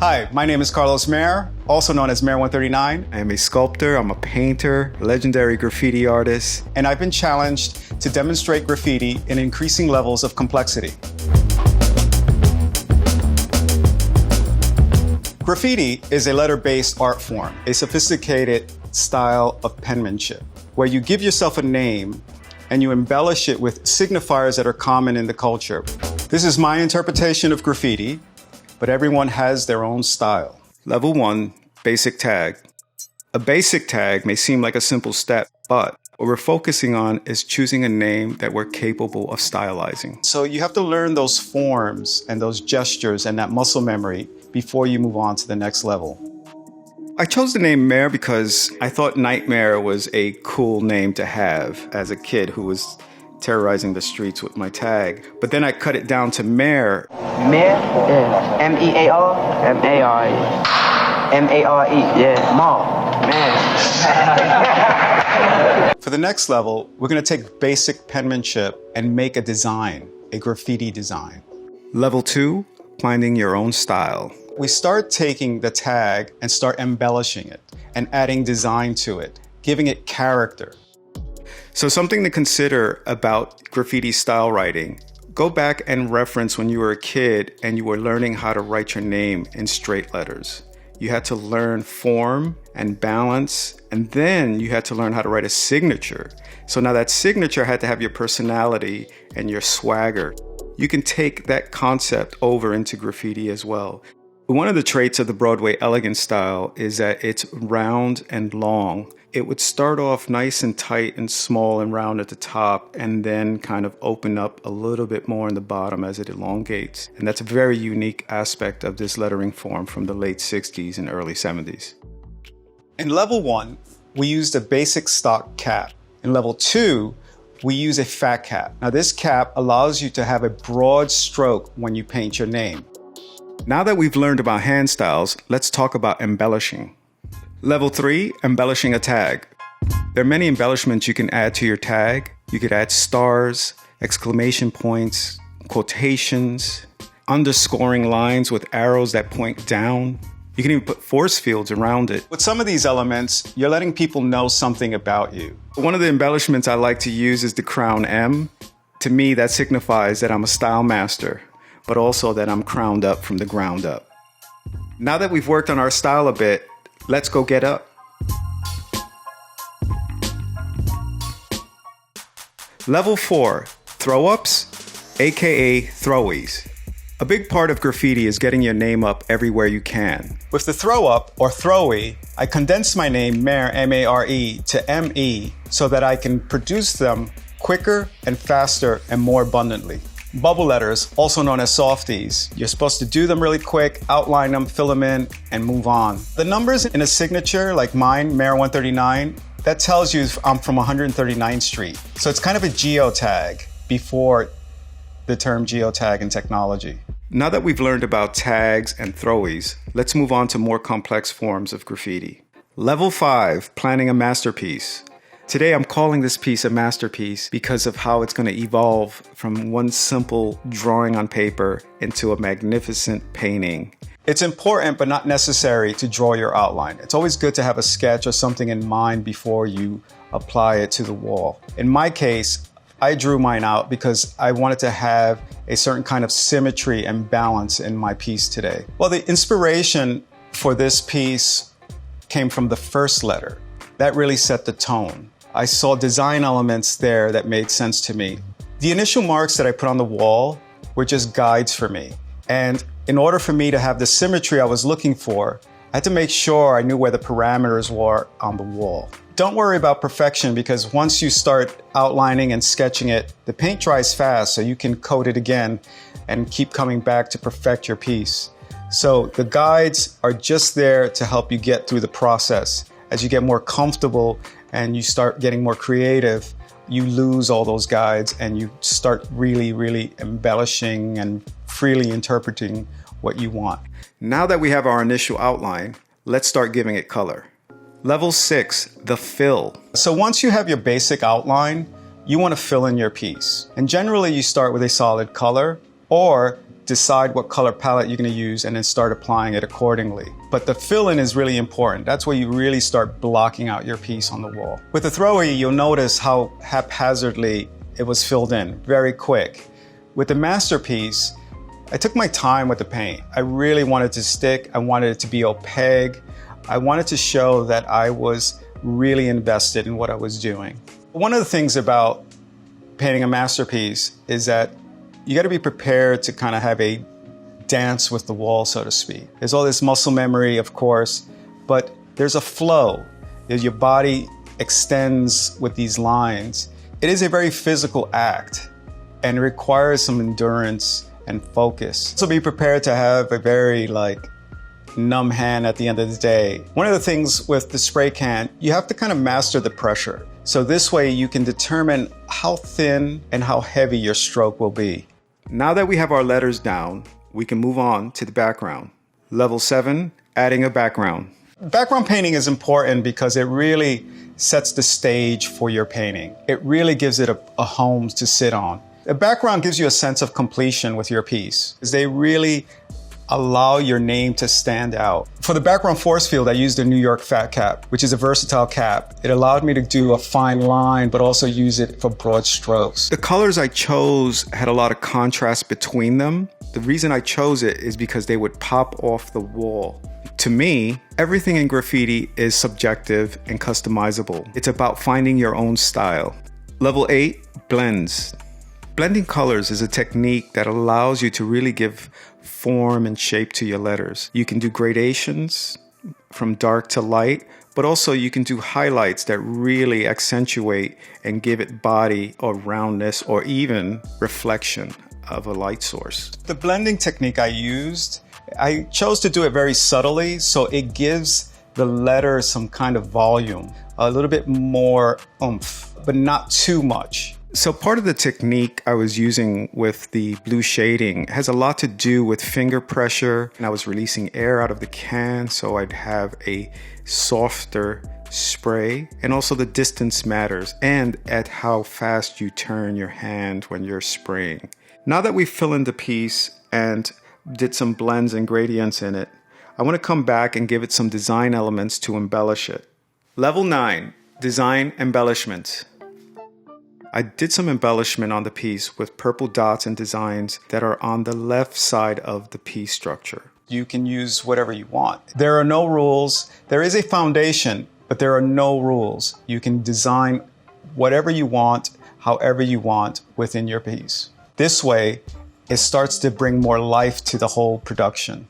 Hi, my name is Carlos Mayer, also known as Mayer139. I am a sculptor, I'm a painter, legendary graffiti artist. And I've been challenged to demonstrate graffiti in increasing levels of complexity. Graffiti is a letter-based art form, a sophisticated style of penmanship, where you give yourself a name and you embellish it with signifiers that are common in the culture. This is my interpretation of graffiti, but everyone has their own style. Level 1, basic tag. A basic tag may seem like a simple step, but what we're focusing on is choosing a name that we're capable of stylizing. So you have to learn those forms and those gestures and that muscle memory before you move on to the next level. I chose the name Mayer because I thought Nightmare was a cool name to have as a kid who was terrorizing the streets with my tag. But then I cut it down to Mayer. Mayer is M-E-A-R? M-A-R-E. M-A-R-E, yeah, Mar, man. For the next level, we're going to take basic penmanship and make a design, a graffiti design. Level 2, finding your own style. We start taking the tag and start embellishing it and adding design to it, giving it character. So something to consider about graffiti style writing. Go back and reference when you were a kid and you were learning how to write your name in straight letters. You had to learn form and balance, and then you had to learn how to write a signature. So now that signature had to have your personality and your swagger. You can take that concept over into graffiti as well. One of the traits of the Broadway elegant style is that it's round and long. It would start off nice and tight and small and round at the top and then kind of open up a little bit more in the bottom as it elongates. And that's a very unique aspect of this lettering form from the late 60s and early 70s. In level 1, we used a basic stock cap. In level 2, we use a fat cap. Now this cap allows you to have a broad stroke when you paint your name. Now that we've learned about hand styles, let's talk about embellishing. Level 3, embellishing a tag. There are many embellishments you can add to your tag. You could add stars, exclamation points, quotations, underscoring lines with arrows that point down. You can even put force fields around it. With some of these elements, you're letting people know something about you. One of the embellishments I like to use is the crown M. To me, that signifies that I'm a style master, but also that I'm crowned up from the ground up. Now that we've worked on our style a bit, let's go get up. Level 4, throw-ups, aka throwies. A big part of graffiti is getting your name up everywhere you can. With the throw up or throwy, I condensed my name Mayer, M-A-R-E, to M-E so that I can produce them quicker and faster and more abundantly. Bubble letters, also known as softies. You're supposed to do them really quick, outline them, fill them in, and move on. The numbers in a signature, like mine, Mayer139, that tells you I'm from 139th Street. So it's kind of a geotag before the term geotag in technology. Now that we've learned about tags and throwies, let's move on to more complex forms of graffiti. Level 5, planning a masterpiece. Today I'm calling this piece a masterpiece because of how it's going to evolve from one simple drawing on paper into a magnificent painting. It's important but not necessary to draw your outline. It's always good to have a sketch or something in mind before you apply it to the wall. In my case, I drew mine out because I wanted to have a certain kind of symmetry and balance in my piece today. Well, the inspiration for this piece came from the first letter. That really set the tone. I saw design elements there that made sense to me. The initial marks that I put on the wall were just guides for me. And in order for me to have the symmetry I was looking for, I had to make sure I knew where the parameters were on the wall. Don't worry about perfection because once you start outlining and sketching it, the paint dries fast so you can coat it again and keep coming back to perfect your piece. So the guides are just there to help you get through the process. As you get more comfortable and you start getting more creative, you lose all those guides and you start really embellishing and freely interpreting what you want. Now that we have our initial outline, let's start giving it color. Level 6, the fill. So once you have your basic outline, you want to fill in your piece. And generally you start with a solid color, or decide what color palette you're going to use and then start applying it accordingly. But the fill-in is really important. That's where you really start blocking out your piece on the wall. With the Throw-E, you'll notice how haphazardly it was filled in, very quick. With the Masterpiece, I took my time with the paint. I really wanted to stick. I wanted it to be opaque. I wanted to show that I was really invested in what I was doing. One of the things about painting a masterpiece is that you got to be prepared to kind of have a dance with the wall, so to speak. There's all this muscle memory, of course, but there's a flow. Your body extends with these lines. It is a very physical act and it requires some endurance and focus. So be prepared to have a very numb hand at the end of the day. One of the things with the spray can, you have to kind of master the pressure. So this way you can determine how thin and how heavy your stroke will be. Now that we have our letters down, we can move on to the background. Level 7, adding a background. Background painting is important because it really sets the stage for your painting. It really gives it a home to sit on. The background gives you a sense of completion with your piece, because they really allow your name to stand out. For the background force field, I used a New York Fat Cap, which is a versatile cap. It allowed me to do a fine line, but also use it for broad strokes. The colors I chose had a lot of contrast between them. The reason I chose it is because they would pop off the wall. To me, everything in graffiti is subjective and customizable. It's about finding your own style. Level 8, blends. Blending colors is a technique that allows you to really give form and shape to your letters. You can do gradations from dark to light, but also you can do highlights that really accentuate and give it body or roundness or even reflection of a light source. The blending technique I used, I chose to do it very subtly, so it gives the letter some kind of volume, a little bit more oomph, but not too much. So part of the technique I was using with the blue shading has a lot to do with finger pressure, and I was releasing air out of the can so I'd have a softer spray, and also the distance matters and at how fast you turn your hand when you're spraying. Now that we fill in the piece and did some blends and gradients in it, I want to come back and give it some design elements to embellish it. Level 9, design embellishments. I did some embellishment on the piece with purple dots and designs that are on the left side of the piece structure. You can use whatever you want. There are no rules. There is a foundation, but there are no rules. You can design whatever you want, however you want within your piece. This way, it starts to bring more life to the whole production.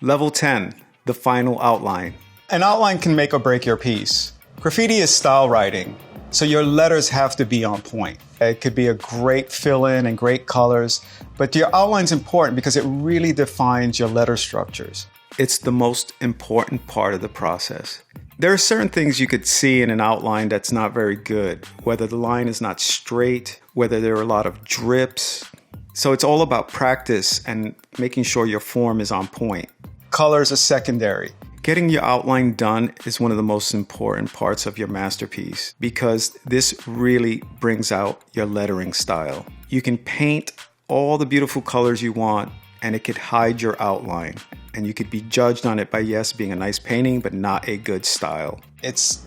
Level 10, the final outline. An outline can make or break your piece. Graffiti is style writing, so your letters have to be on point. It could be a great fill-in and great colors, but your outline's important because it really defines your letter structures. It's the most important part of the process. There are certain things you could see in an outline that's not very good, whether the line is not straight, whether there are a lot of drips. So it's all about practice and making sure your form is on point. Colors are secondary. Getting your outline done is one of the most important parts of your masterpiece because this really brings out your lettering style. You can paint all the beautiful colors you want and it could hide your outline. And you could be judged on it by, yes, being a nice painting, but not a good style. It's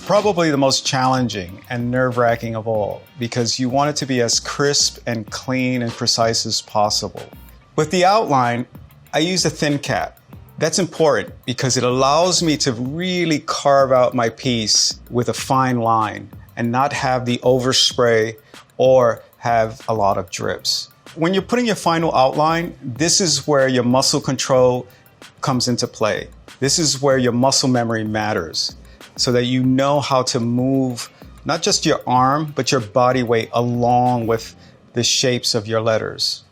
probably the most challenging and nerve-wracking of all because you want it to be as crisp and clean and precise as possible. With the outline, I use a thin cap. That's important because it allows me to really carve out my piece with a fine line and not have the overspray or have a lot of drips. When you're putting your final outline, this is where your muscle control comes into play. This is where your muscle memory matters so that you know how to move not just your arm, but your body weight along with the shapes of your letters.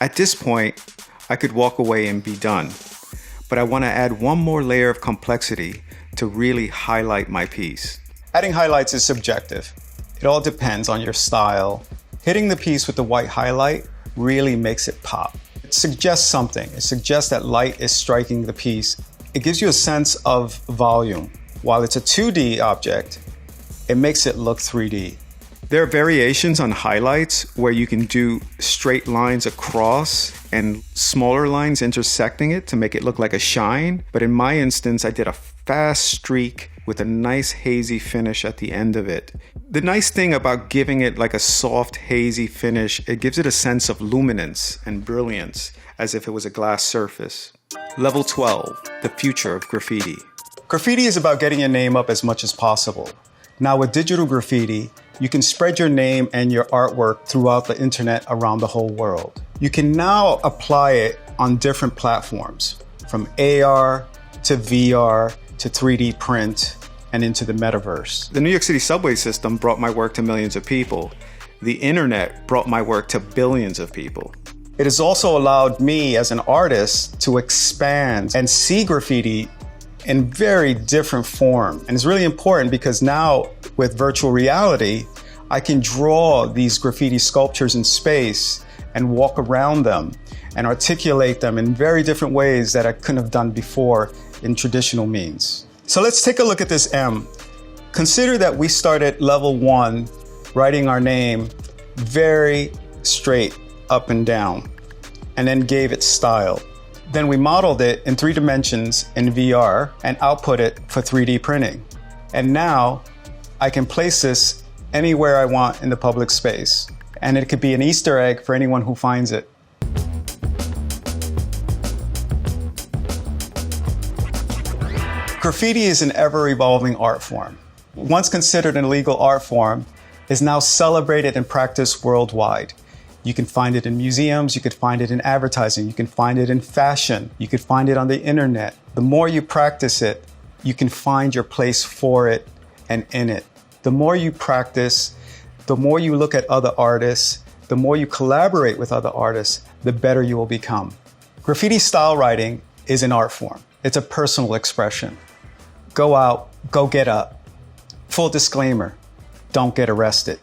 At this point, I could walk away and be done. But I want to add one more layer of complexity to really highlight my piece. Adding highlights is subjective. It all depends on your style. Hitting the piece with the white highlight really makes it pop. It suggests something. It suggests that light is striking the piece. It gives you a sense of volume. While it's a 2D object, it makes it look 3D. There are variations on highlights where you can do straight lines across and smaller lines intersecting it to make it look like a shine. But in my instance, I did a fast streak with a nice hazy finish at the end of it. The nice thing about giving it like a soft hazy finish, it gives it a sense of luminance and brilliance as if it was a glass surface. Level 12, the future of graffiti. Graffiti is about getting your name up as much as possible. Now with digital graffiti, you can spread your name and your artwork throughout the internet around the whole world. You can now apply it on different platforms, from AR to VR to 3D print and into the metaverse. The New York City subway system brought my work to millions of people. The internet brought my work to billions of people. It has also allowed me as an artist to expand and see graffiti in very different form. And it's really important because now with virtual reality, I can draw these graffiti sculptures in space and walk around them and articulate them in very different ways that I couldn't have done before in traditional means. So let's take a look at this M. Consider that we started level 1, writing our name very straight up and down, and then gave it style. Then we modeled it in 3 dimensions in VR and output it for 3D printing. And now I can place this anywhere I want in the public space. And it could be an Easter egg for anyone who finds it. Graffiti is an ever-evolving art form. Once considered an illegal art form, is now celebrated and practiced worldwide. You can find it in museums, you could find it in advertising, you can find it in fashion, you could find it on the internet. The more you practice it, you can find your place for it and in it. The more you practice, the more you look at other artists, the more you collaborate with other artists, the better you will become. Graffiti style writing is an art form. It's a personal expression. Go out, go get up. Full disclaimer, don't get arrested.